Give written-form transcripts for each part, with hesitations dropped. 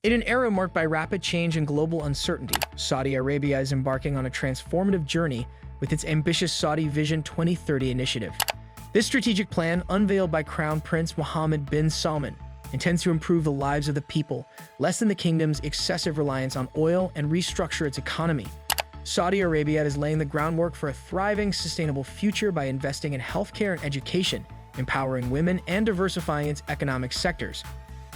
In an era marked by rapid change and global uncertainty, Saudi Arabia is embarking on a transformative journey with its ambitious Saudi Vision 2030 initiative. This strategic plan, unveiled by Crown Prince Mohammed bin Salman, intends to improve the lives of the people, lessen the kingdom's excessive reliance on oil, and restructure its economy. Saudi Arabia is laying the groundwork for a thriving, sustainable future by investing in healthcare and education, empowering women, and diversifying its economic sectors.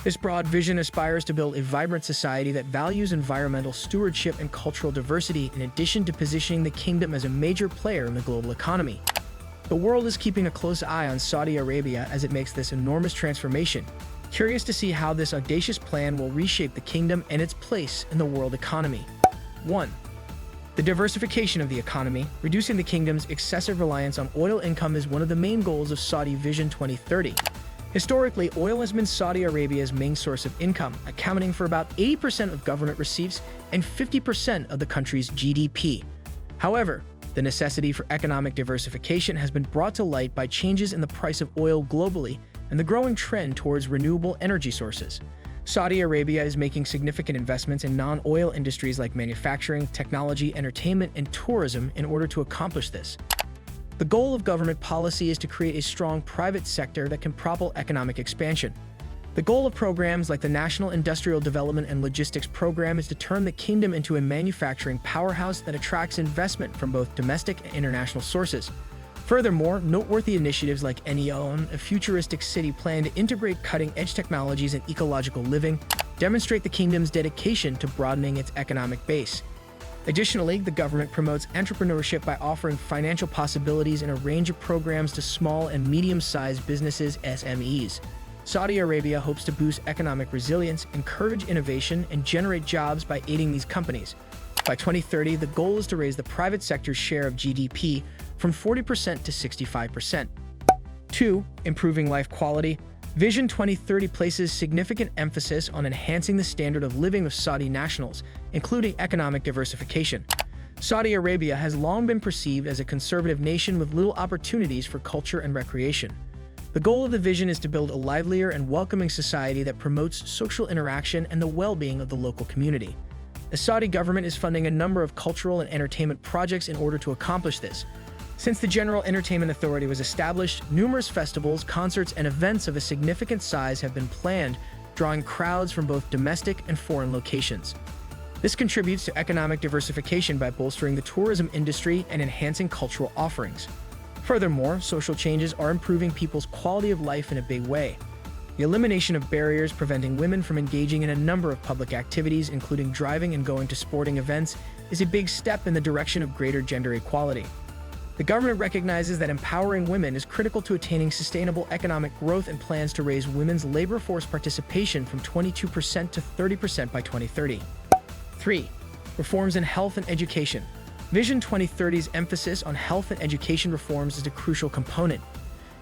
This broad vision aspires to build a vibrant society that values environmental stewardship and cultural diversity, in addition to positioning the kingdom as a major player in the global economy. The world is keeping a close eye on Saudi Arabia as it makes this enormous transformation, curious to see how this audacious plan will reshape the kingdom and its place in the world economy. 1. The diversification of the economy. Reducing the kingdom's excessive reliance on oil income is one of the main goals of Saudi Vision 2030. Historically, oil has been Saudi Arabia's main source of income, accounting for about 80% of government receipts and 50% of the country's GDP. However, the necessity for economic diversification has been brought to light by changes in the price of oil globally and the growing trend towards renewable energy sources. Saudi Arabia is making significant investments in non-oil industries like manufacturing, technology, entertainment, and tourism in order to accomplish this. The goal of government policy is to create a strong private sector that can propel economic expansion. The goal of programs like the National Industrial Development and Logistics Program is to turn the kingdom into a manufacturing powerhouse that attracts investment from both domestic and international sources. Furthermore, noteworthy initiatives like NEOM, a futuristic city plan to integrate cutting-edge technologies and ecological living, demonstrate the kingdom's dedication to broadening its economic base. Additionally, the government promotes entrepreneurship by offering financial possibilities in a range of programs to small and medium-sized businesses (SMEs). Saudi Arabia hopes to boost economic resilience, encourage innovation, and generate jobs by aiding these companies. By 2030, the goal is to raise the private sector's share of GDP from 40% to 65%. 2. Improving life quality. Vision 2030 places significant emphasis on enhancing the standard of living of Saudi nationals, including economic diversification. Saudi Arabia has long been perceived as a conservative nation with little opportunities for culture and recreation. The goal of the vision is to build a livelier and welcoming society that promotes social interaction and the well-being of the local community. The Saudi government is funding a number of cultural and entertainment projects in order to accomplish this. Since the General Entertainment Authority was established, numerous festivals, concerts, and events of a significant size have been planned, drawing crowds from both domestic and foreign locations. This contributes to economic diversification by bolstering the tourism industry and enhancing cultural offerings. Furthermore, social changes are improving people's quality of life in a big way. The elimination of barriers preventing women from engaging in a number of public activities, including driving and going to sporting events, is a big step in the direction of greater gender equality. The government recognizes that empowering women is critical to attaining sustainable economic growth and plans to raise women's labor force participation from 22% to 30% by 2030. 3. Reforms in health and education. Vision 2030's emphasis on health and education reforms is a crucial component.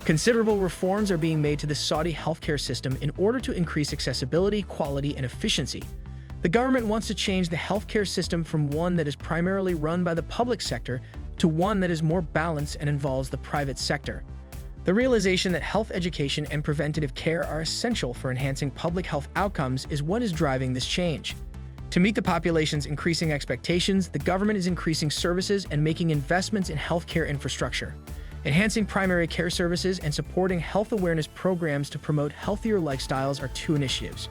Considerable reforms are being made to the Saudi healthcare system in order to increase accessibility, quality, and efficiency. The government wants to change the healthcare system from one that is primarily run by the public sector to one that is more balanced and involves the private sector. The realization that health education and preventative care are essential for enhancing public health outcomes is what is driving this change. To meet the population's increasing expectations, the government is increasing services and making investments in healthcare infrastructure. Enhancing primary care services and supporting health awareness programs to promote healthier lifestyles are two initiatives.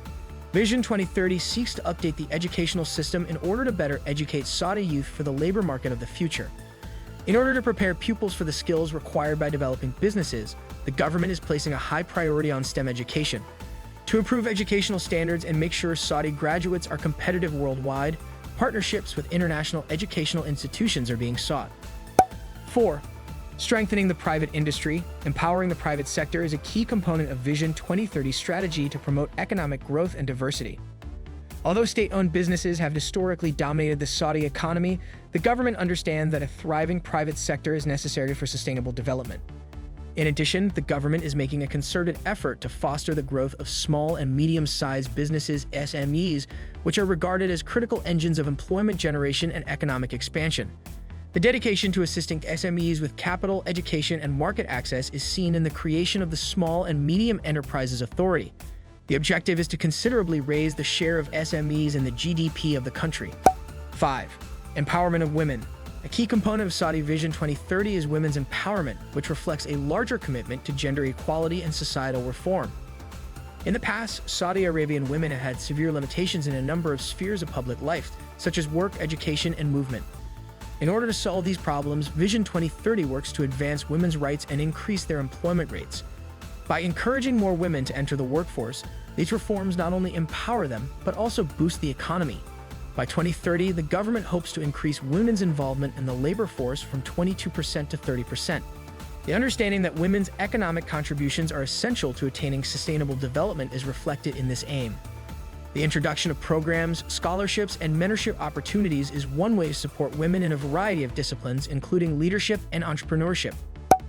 Vision 2030 seeks to update the educational system in order to better educate Saudi youth for the labor market of the future. In order to prepare pupils for the skills required by developing businesses, the government is placing a high priority on STEM education. To improve educational standards and make sure Saudi graduates are competitive worldwide, partnerships with international educational institutions are being sought. 4. Strengthening the private industry. Empowering the private sector is a key component of Vision 2030's strategy to promote economic growth and diversity. Although state-owned businesses have historically dominated the Saudi economy, the government understands that a thriving private sector is necessary for sustainable development. In addition, the government is making a concerted effort to foster the growth of small and medium-sized businesses (SMEs), which are regarded as critical engines of employment generation and economic expansion. The dedication to assisting SMEs with capital, education, and market access is seen in the creation of the Small and Medium Enterprises Authority. The objective is to considerably raise the share of SMEs in the GDP of the country. 5. Empowerment of women. A key component of Saudi Vision 2030 is women's empowerment, which reflects a larger commitment to gender equality and societal reform. In the past, Saudi Arabian women have had severe limitations in a number of spheres of public life, such as work, education, and movement. In order to solve these problems, Vision 2030 works to advance women's rights and increase their employment rates. By encouraging more women to enter the workforce, these reforms not only empower them, but also boost the economy. By 2030, the government hopes to increase women's involvement in the labor force from 22% to 30%. The understanding that women's economic contributions are essential to attaining sustainable development is reflected in this aim. The introduction of programs, scholarships, and mentorship opportunities is one way to support women in a variety of disciplines, including leadership and entrepreneurship.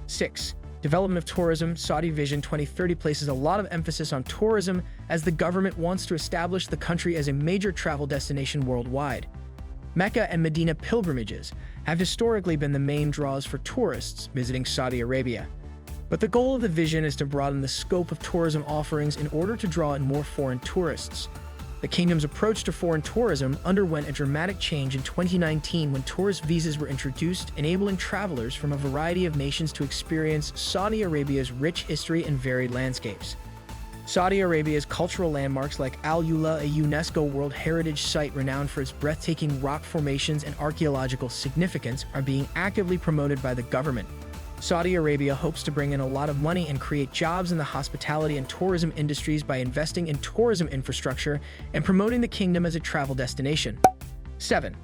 6. Development of tourism. Saudi Vision 2030 places a lot of emphasis on tourism as the government wants to establish the country as a major travel destination worldwide. Mecca and Medina pilgrimages have historically been the main draws for tourists visiting Saudi Arabia. But the goal of the vision is to broaden the scope of tourism offerings in order to draw in more foreign tourists. The kingdom's approach to foreign tourism underwent a dramatic change in 2019 when tourist visas were introduced, enabling travelers from a variety of nations to experience Saudi Arabia's rich history and varied landscapes. Saudi Arabia's cultural landmarks like Al Ula, a UNESCO World Heritage Site renowned for its breathtaking rock formations and archaeological significance, are being actively promoted by the government. Saudi Arabia hopes to bring in a lot of money and create jobs in the hospitality and tourism industries by investing in tourism infrastructure and promoting the kingdom as a travel destination. 7.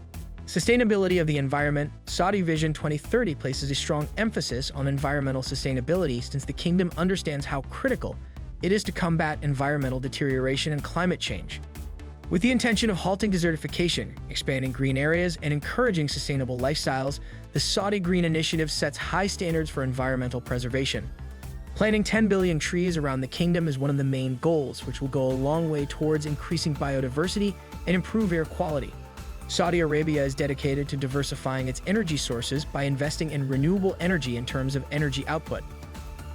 Sustainability of the environment. Saudi Vision 2030 places a strong emphasis on environmental sustainability since the kingdom understands how critical it is to combat environmental deterioration and climate change. With the intention of halting desertification, expanding green areas, and encouraging sustainable lifestyles, the Saudi Green Initiative sets high standards for environmental preservation. Planting 10 billion trees around the kingdom is one of the main goals, which will go a long way towards increasing biodiversity and improve air quality. Saudi Arabia is dedicated to diversifying its energy sources by investing in renewable energy in terms of energy output.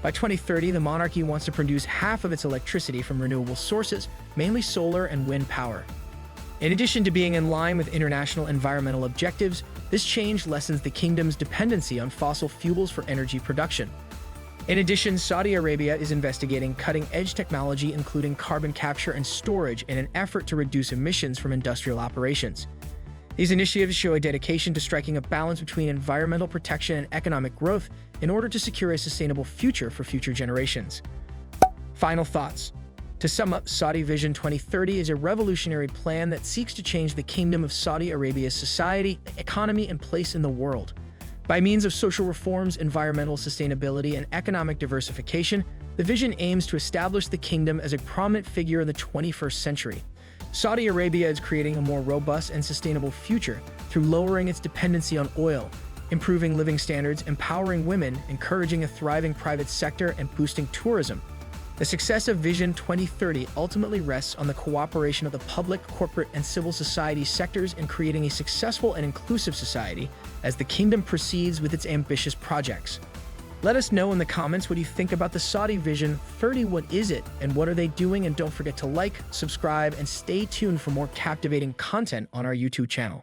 By 2030, the monarchy wants to produce half of its electricity from renewable sources, mainly solar and wind power. In addition to being in line with international environmental objectives, this change lessens the kingdom's dependency on fossil fuels for energy production. In addition, Saudi Arabia is investigating cutting-edge technology including carbon capture and storage in an effort to reduce emissions from industrial operations. These initiatives show a dedication to striking a balance between environmental protection and economic growth in order to secure a sustainable future for future generations. Final thoughts. To sum up, Saudi Vision 2030 is a revolutionary plan that seeks to change the Kingdom of Saudi Arabia's society, economy, and place in the world. By means of social reforms, environmental sustainability, and economic diversification, the vision aims to establish the kingdom as a prominent figure in the 21st century. Saudi Arabia is creating a more robust and sustainable future through lowering its dependency on oil, improving living standards, empowering women, encouraging a thriving private sector, and boosting tourism. The success of Vision 2030 ultimately rests on the cooperation of the public, corporate, and civil society sectors in creating a successful and inclusive society as the kingdom proceeds with its ambitious projects. Let us know in the comments what you think about the Saudi Vision 30. What is it, and what are they doing? And don't forget to like, subscribe, and stay tuned for more captivating content on our YouTube channel.